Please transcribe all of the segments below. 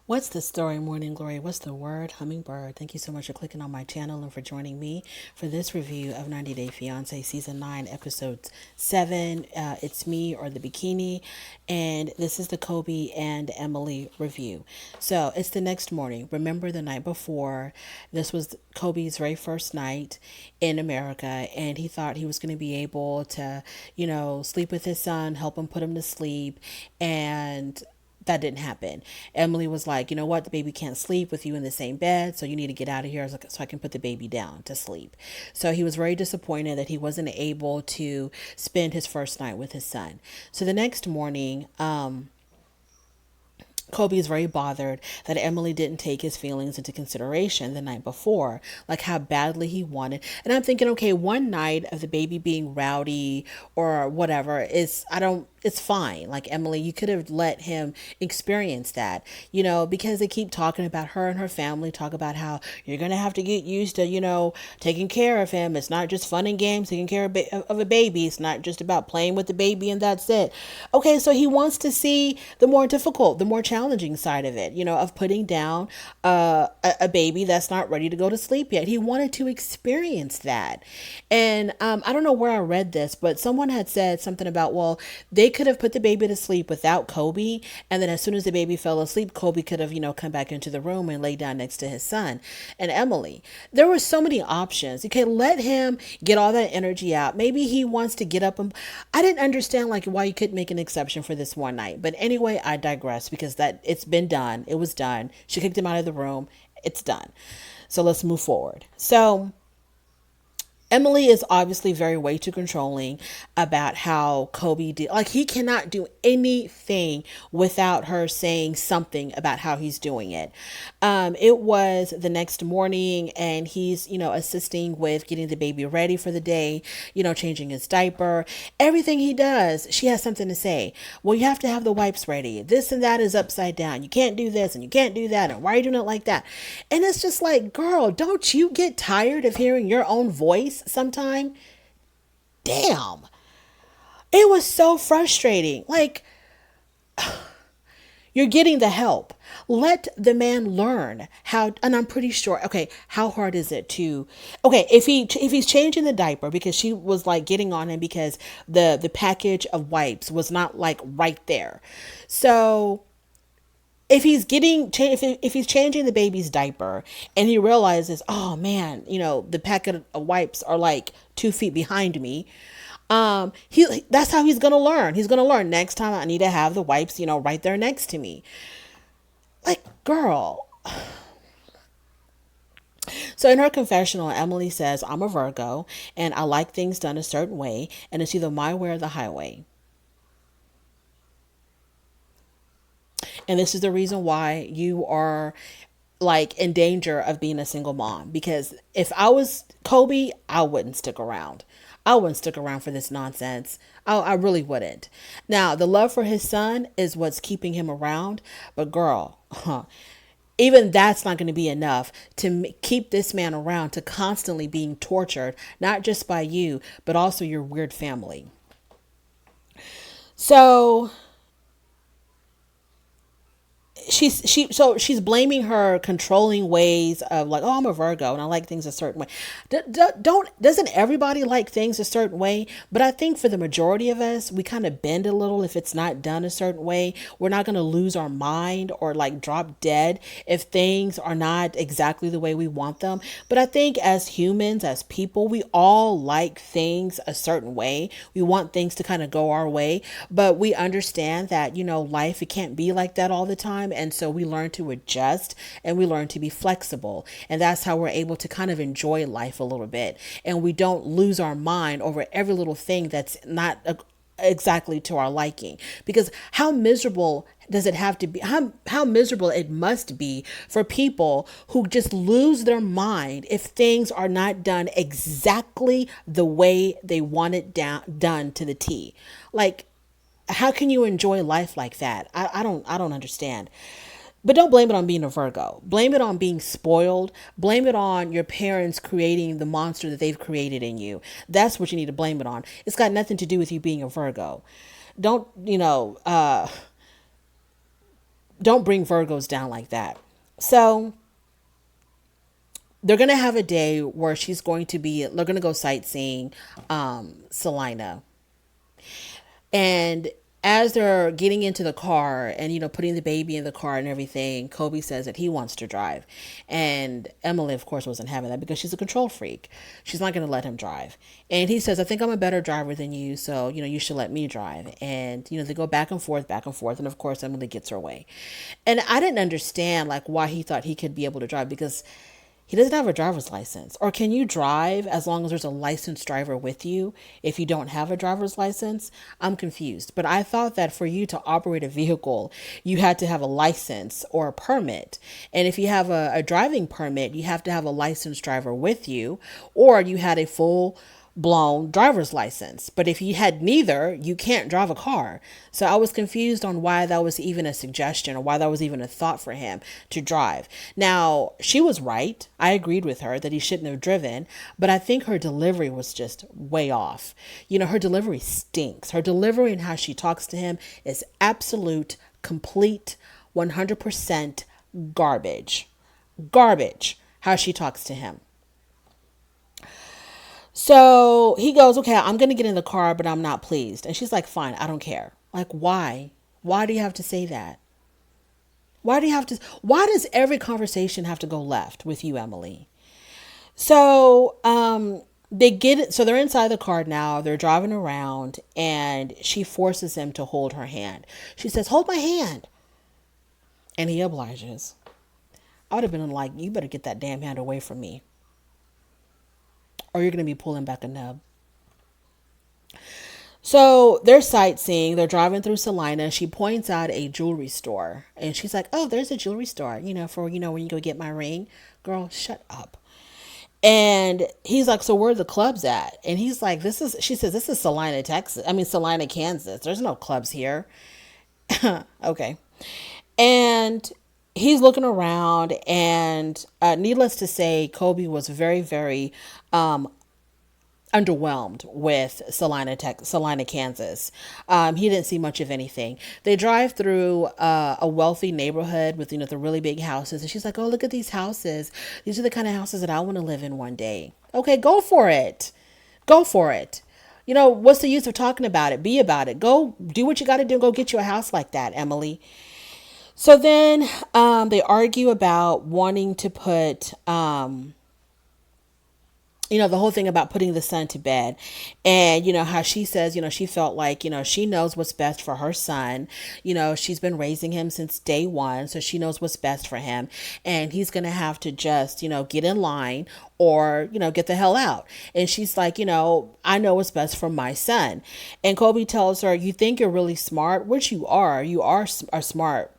What's the story, Morning Glory? What's the word, hummingbird? Thank you so much for clicking on my channel and for joining me for this review of 90 Day Fiance Season 9, Episode 7. It's me or the bikini, and this is the Kobe and Emily review. So it's the next morning. Remember the night before, this was Kobe's very first night in America, and he thought he was going to be able to, sleep with his son, help him put him to sleep, and that didn't happen. Emily was like, you know what, the baby can't sleep with you in the same bed, so you need to get out of here so I can put the baby down to sleep. So he was very disappointed that he wasn't able to spend his first night with his son. So the next morning, Kobe is very bothered that Emily didn't take his feelings into consideration the night before, like how badly he wanted. And I'm thinking, okay, one night of the baby being rowdy or whatever it's fine. Like, Emily, you could have let him experience that, because they keep talking about her and her family, talk about how you're going to have to get used to, taking care of him. It's not just fun and games, taking care of a baby. It's not just about playing with the baby and that's it. Okay, so he wants to see the more difficult, the more challenging side of it, of putting down a baby that's not ready to go to sleep yet. He wanted to experience that. And I don't know where I read this, but someone had said something about, well, they could have put the baby to sleep without Kobe. And then as soon as the baby fell asleep, Kobe could have, come back into the room and lay down next to his son and Emily. There were so many options. You can let him get all that energy out. Maybe he wants to get up and I didn't understand like why you couldn't make an exception for this one night. But anyway, I digress because that it's been done. It was done. She kicked him out of the room. It's done. So let's move forward. So Emily is obviously very way too controlling about how Kobe did. Like, he cannot do anything without her saying something about how he's doing it. It was the next morning, and he's, assisting with getting the baby ready for the day, changing his diaper. Everything he does, she has something to say. Well, you have to have the wipes ready. This and that is upside down. You can't do this and you can't do that. And why are you doing it like that? And it's just like, girl, don't you get tired of hearing your own voice sometime? Damn. It was so frustrating. Like, you're getting the help. Let the man learn how, and I'm pretty sure, okay, how hard is it to, okay, if he's changing the diaper because she was like getting on him because the package of wipes was not like right there. So if he's if he's changing the baby's diaper and he realizes, oh man, the packet of wipes are like 2 feet behind me, he that's how he's gonna learn. He's gonna learn next time I need to have the wipes, right there next to me. Like, girl. So in her confessional, Emily says, I'm a Virgo and I like things done a certain way, and it's either my way or the highway. And this is the reason why you are like in danger of being a single mom. Because if I was Kobe, I wouldn't stick around. I wouldn't stick around for this nonsense. I really wouldn't. Now, the love for his son is what's keeping him around. But girl, even that's not going to be enough to keep this man around, to constantly being tortured, not just by you, but also your weird family. So she's blaming her controlling ways of like, oh, I'm a Virgo and I like things a certain way. Doesn't everybody like things a certain way? But I think for the majority of us, we kind of bend a little if it's not done a certain way. We're not going to lose our mind or like drop dead if things are not exactly the way we want them. But I think as humans, as people, we all like things a certain way. We want things to kind of go our way, but we understand that, life, it can't be like that all the time. And so we learn to adjust and we learn to be flexible. And that's how we're able to kind of enjoy life a little bit. And we don't lose our mind over every little thing that's not exactly to our liking. Because how miserable does it have to be? How miserable it must be for people who just lose their mind if things are not done exactly the way they want it done to the T. Like, how can you enjoy life like that? I don't understand. But don't blame it on being a Virgo. Blame it on being spoiled. Blame it on your parents creating the monster that they've created in you. That's what you need to blame it on. It's got nothing to do with you being a Virgo. Don't, Don't bring Virgos down like that. So they're going to have a day where they're going to go sightseeing Salina. And as they're getting into the car and, putting the baby in the car and everything, Kobe says that he wants to drive. And Emily, of course, wasn't having that because she's a control freak. She's not going to let him drive. And he says, I think I'm a better driver than you. So, you should let me drive. And, they go back and forth, back and forth. And of course, Emily gets her way. And I didn't understand like why he thought he could be able to drive because he doesn't have a driver's license. Or can you drive as long as there's a licensed driver with you if you don't have a driver's license? I'm confused. But I thought that for you to operate a vehicle, you had to have a license or a permit. And if you have a driving permit, you have to have a licensed driver with you, or you had a full blown driver's license. But if you had neither, you can't drive a car. So I was confused on why that was even a suggestion or why that was even a thought for him to drive. Now, she was right. I agreed with her that he shouldn't have driven, but I think her delivery was just way off. Her delivery stinks. Her delivery and how she talks to him is absolute, complete, 100% garbage. Garbage, how she talks to him. So he goes, okay, I'm going to get in the car, but I'm not pleased. And she's like, fine, I don't care. Like, why? Why do you have to say that? Why does every conversation have to go left with you, Emily? So, they get it. So they're inside the car now. They're driving around and she forces him to hold her hand. She says, hold my hand. And he obliges. I would have been like, you better get that damn hand away from me, or you're going to be pulling back a nub. So they're sightseeing. They're driving through Salina. She points out a jewelry store. And she's like, oh, there's a jewelry store, for, when you go get my ring. Girl, shut up. And he's like, so where are the clubs at? And he's like, she says, this is Salina, Kansas. There's no clubs here. Okay. And he's looking around, and needless to say, Kobe was very, very underwhelmed with Salina, Kansas. He didn't see much of anything. They drive through a wealthy neighborhood with, the really big houses. And she's like, oh, look at these houses. These are the kind of houses that I want to live in one day. Okay, go for it. Go for it. What's the use of talking about it? Be about it. Go do what you got to do. Go get you a house like that, Emily. So then they argue about wanting to put, the whole thing about putting the son to bed, and, how she says, she felt like, she knows what's best for her son. She's been raising him since day one. So she knows what's best for him, and he's going to have to just, get in line or, get the hell out. And she's like, I know what's best for my son. And Kobe tells her, you think you're really smart, which you are. You are a smart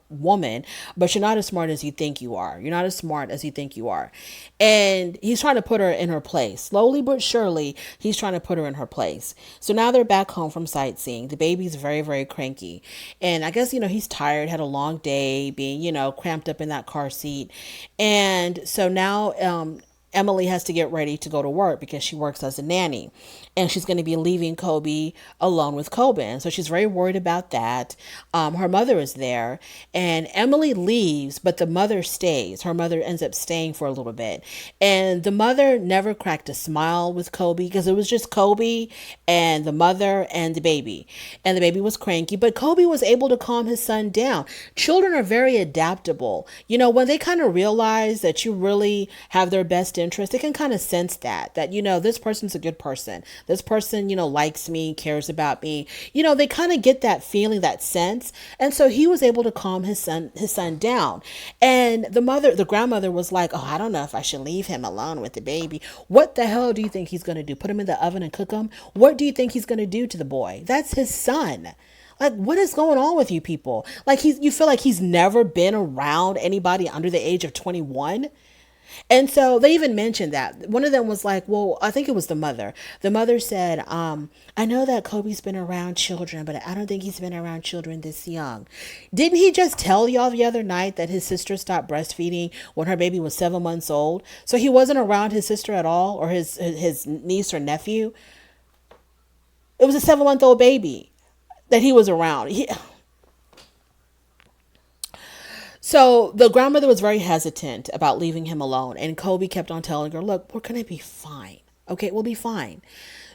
woman, but you're not as smart as you think you are. You're not as smart as you think you are. And he's trying to put her in her place. Slowly but surely, he's trying to put her in her place. So now they're back home from sightseeing. The baby's very, very cranky. And I guess, he's tired, had a long day, being, cramped up in that car seat. And so now, Emily has to get ready to go to work because she works as a nanny, and she's going to be leaving Kobe alone with Coben. So she's very worried about that. Her mother is there, and Emily leaves, but the mother stays. Her mother ends up staying for a little bit, and the mother never cracked a smile with Kobe because it was just Kobe and the mother and the baby was cranky, but Kobe was able to calm his son down. Children are very adaptable. When they kind of realize that you really have their best interest, they can kind of sense that this person's a good person. This person, likes me, cares about me. They kind of get that feeling, that sense. And so he was able to calm his son down. And the grandmother was like, oh, I don't know if I should leave him alone with the baby. What the hell do you think he's going to do? Put him in the oven and cook him? What do you think he's going to do to the boy? That's his son. Like, what is going on with you people? Like, you feel like he's never been around anybody under the age of 21? And so they even mentioned that. One of them was like, well, I think it was the mother. The mother said, I know that Kobe's been around children, but I don't think he's been around children this young. Didn't he just tell y'all the other night that his sister stopped breastfeeding when her baby was 7 months old? So he wasn't around his sister at all, or his niece or nephew? It was a 7-month-old baby that he was around. So the grandmother was very hesitant about leaving him alone, and Kobe kept on telling her, "Look, we're gonna be fine. Okay, we'll be fine."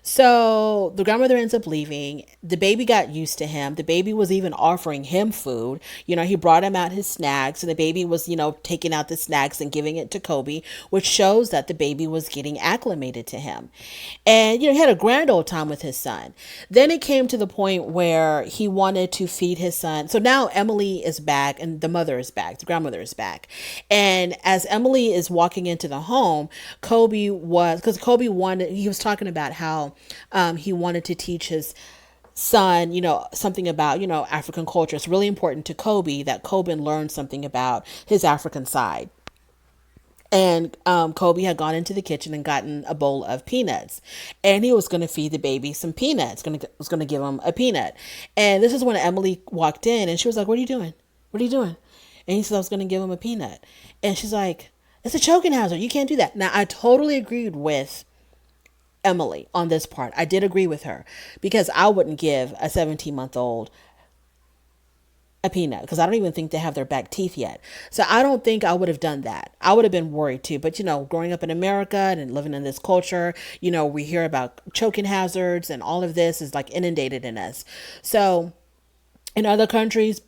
So the grandmother ends up leaving. The baby got used to him. The baby was even offering him food. He brought him out his snacks, and the baby was, taking out the snacks and giving it to Kobe, which shows that the baby was getting acclimated to him. And, he had a grand old time with his son. Then it came to the point where he wanted to feed his son. So now Emily is back and the mother is back, the grandmother is back. And as Emily is walking into the home, because Kobe wanted, he was talking about how he wanted to teach his son, something about, African culture. It's really important to Kobe that Kobe learned something about his African side. And Kobe had gone into the kitchen and gotten a bowl of peanuts, and he was going to feed the baby some peanuts. Was going to give him a peanut, and this is when Emily walked in, and she was like, "What are you doing? What are you doing?" And he said, "I was going to give him a peanut," and she's like, "It's a choking hazard. You can't do that." Now, I totally agreed with Emily on this part. I did agree with her because I wouldn't give a 17-month-old a peanut because I don't even think they have their back teeth yet. So I don't think I would have done that. I would have been worried too. But growing up in America and living in this culture, we hear about choking hazards and all of this is like inundated in us. So in other countries,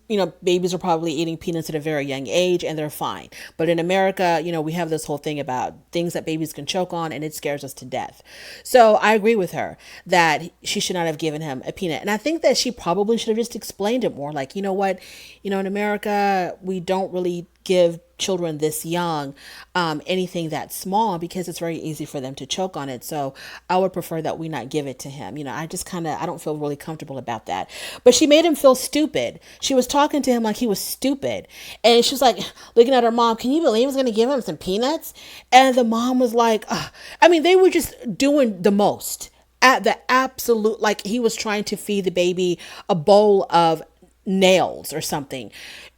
babies are probably eating peanuts at a very young age and they're fine. But in America, we have this whole thing about things that babies can choke on and it scares us to death. So I agree with her that she should not have given him a peanut. And I think that she probably should have just explained it more. Like, you know what, in America, we don't really give children this young anything that small because it's very easy for them to choke on it. So I would prefer that we not give it to him. I don't feel really comfortable about that. But she made him feel stupid. She was talking to him like he was stupid. And she was like looking at her mom, "Can you believe I was going to give him some peanuts?" And the mom was like, ugh. They were just doing the most at the absolute, like he was trying to feed the baby a bowl of nails or something.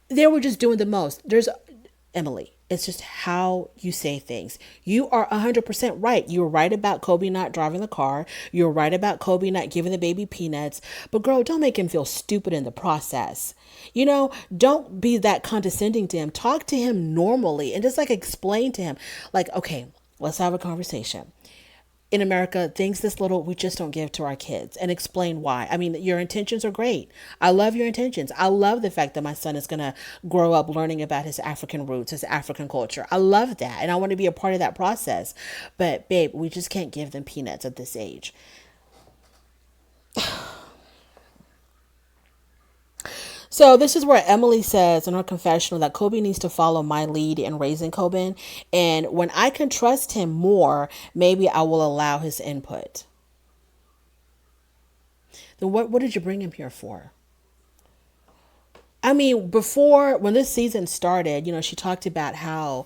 They were just doing the most. Emily, it's just how you say things. You are 100% right. You're right about Kobe not driving the car. You're right about Kobe not giving the baby peanuts. But girl, don't make him feel stupid in the process. Don't be that condescending to him. Talk to him normally and just like explain to him, like, okay, let's have a conversation. In America, things this little we just don't give to our kids, and explain why. Your intentions are great. I love your intentions. I love the fact that my son is going to grow up learning about his African roots, his African culture. I love that. And I want to be a part of that process. But babe, we just can't give them peanuts at this age. So this is where Emily says in her confessional that Kobe needs to follow my lead in raising Kobe. And when I can trust him more, maybe I will allow his input. Then what did you bring him here for? Before, when this season started, she talked about how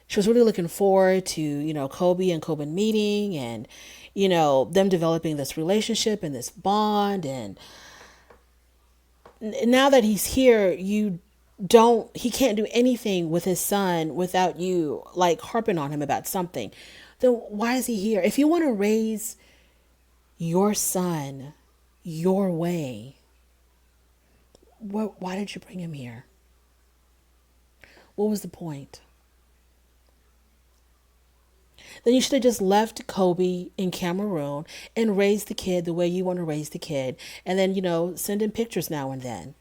she was really looking forward to, Kobe and Kobe meeting and, them developing this relationship and this bond. And now that he's here, he can't do anything with his son without you like harping on him about something. Then why is he here? If you want to raise your son your way, why did you bring him here? What was the point? Then you should have just left Kobe in Cameroon and raised the kid the way you want to raise the kid. And then, send him pictures now and then.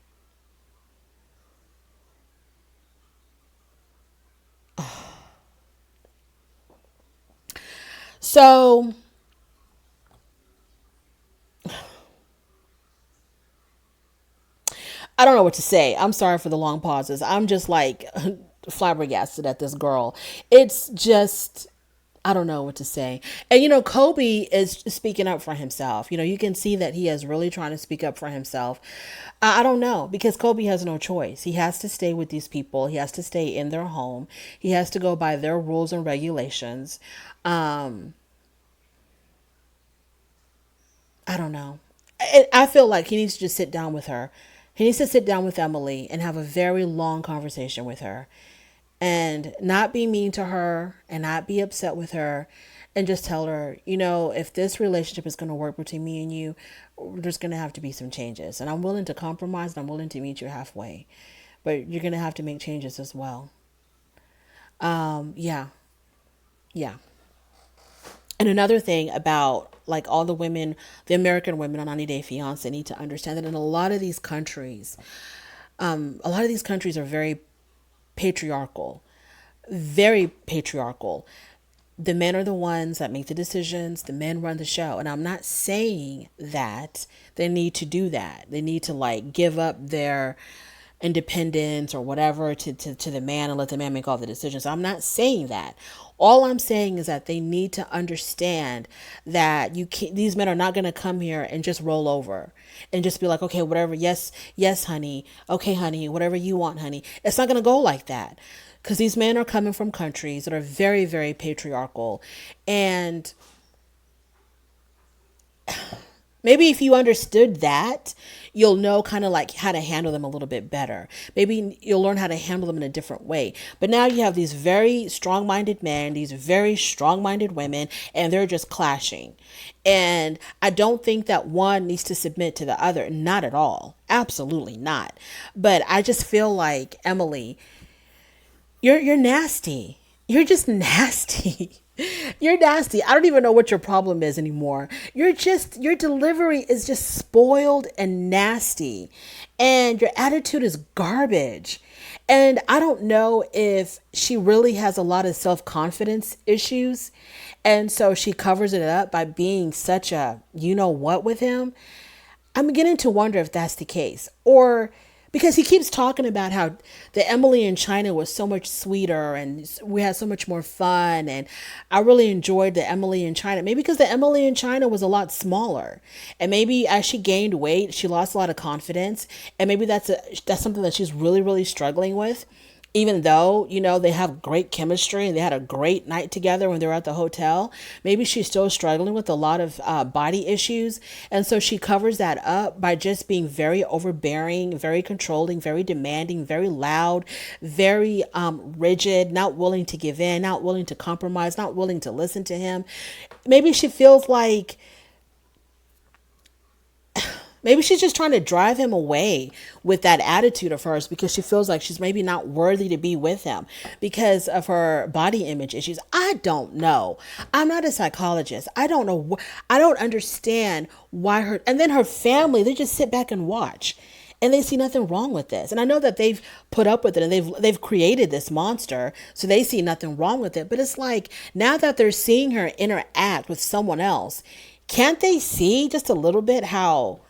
So I don't know what to say. I'm sorry for the long pauses. I'm just like flabbergasted at this girl. It's just, I don't know what to say. And Kobe is speaking up for himself. You can see that he is really trying to speak up for himself. I don't know, because Kobe has no choice. He has to stay with these people. He has to stay in their home. He has to go by their rules and regulations. I don't know. I feel like he needs to just sit down with her. He needs to sit down with Emily and have a very long conversation with her and not be mean to her and not be upset with her and just tell her, if this relationship is going to work between me and you, there's going to have to be some changes. And I'm willing to compromise and I'm willing to meet you halfway. but you're gonna have to make changes as well. Yeah, yeah. And another thing about like all the women, the American women on 90 Day Fiance need to understand that in a lot of these countries, a lot of these countries are patriarchal, very patriarchal. The men are the ones that make the decisions, the men run the show. And I'm not saying that they need to do that. They need to like give up their independence or whatever to the man and let the man make all the decisions. I'm not saying that. All I'm saying is that they need to understand that you can't, these men are not going to come here and just roll over and just be like, okay, whatever. Yes, yes, honey. Okay, honey, whatever you want, honey. It's not going to go like that, because these men are coming from countries that are very, very patriarchal. And maybe if you understood that, you'll know kind of like how to handle them a little bit better. Maybe you'll learn how to handle them in a different way. But now you have these very strong minded men, these very strong minded women, and they're just clashing. And I don't think that one needs to submit to the other. Not at all. Absolutely not. But I just feel like, Emily, you're nasty. You're just nasty. You're nasty. I don't even know what your problem is anymore. Your delivery is just spoiled and nasty. And your attitude is garbage. And I don't know if she really has a lot of self-confidence issues. And so she covers it up by being such a you know what with him. I'm beginning to wonder if that's the case. Or because he keeps talking about how the Emily in China was so much sweeter and we had so much more fun. And I really enjoyed the Emily in China. Maybe because the Emily in China was a lot smaller. And maybe as she gained weight, she lost a lot of confidence. And maybe that's something that she's really, really struggling with, even though, they have great chemistry and they had a great night together when they were at the hotel. Maybe she's still struggling with a lot of body issues. And so she covers that up by just being very overbearing, very controlling, very demanding, very loud, very rigid, not willing to give in, not willing to compromise, not willing to listen to him. Maybe she feels like maybe she's just trying to drive him away with that attitude of hers, because she feels like she's maybe not worthy to be with him because of her body image issues. I don't know. I'm not a psychologist. I don't know. I don't understand why and then her family, they just sit back and watch. And they see nothing wrong with this. And I know that they've put up with it and they've created this monster, so they see nothing wrong with it. But it's like, now that they're seeing her interact with someone else, can't they see just a little bit how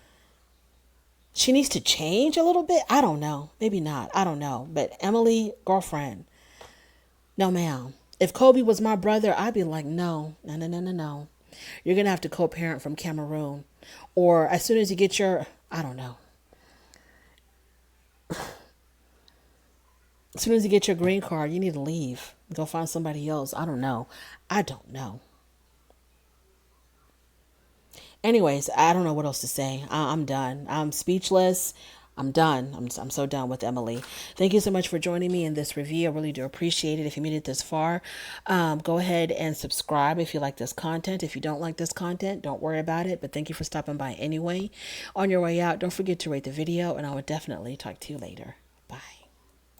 she needs to change a little bit? I don't know. Maybe not. I don't know. But Emily, girlfriend, no, ma'am. If Kobe was my brother, I'd be like, no, no, no, no, no, no. You're going to have to co-parent from Cameroon. Or as soon as you get I don't know. As soon as you get your green card, you need to leave. Go find somebody else. I don't know. I don't know. Anyways, I don't know what else to say. I'm done. I'm speechless. I'm done. I'm so done with Emily. Thank you so much for joining me in this review. I really do appreciate it. If you made it this far, go ahead and subscribe if you like this content. If you don't like this content, don't worry about it. But thank you for stopping by anyway. On your way out, don't forget to rate the video, and I will definitely talk to you later.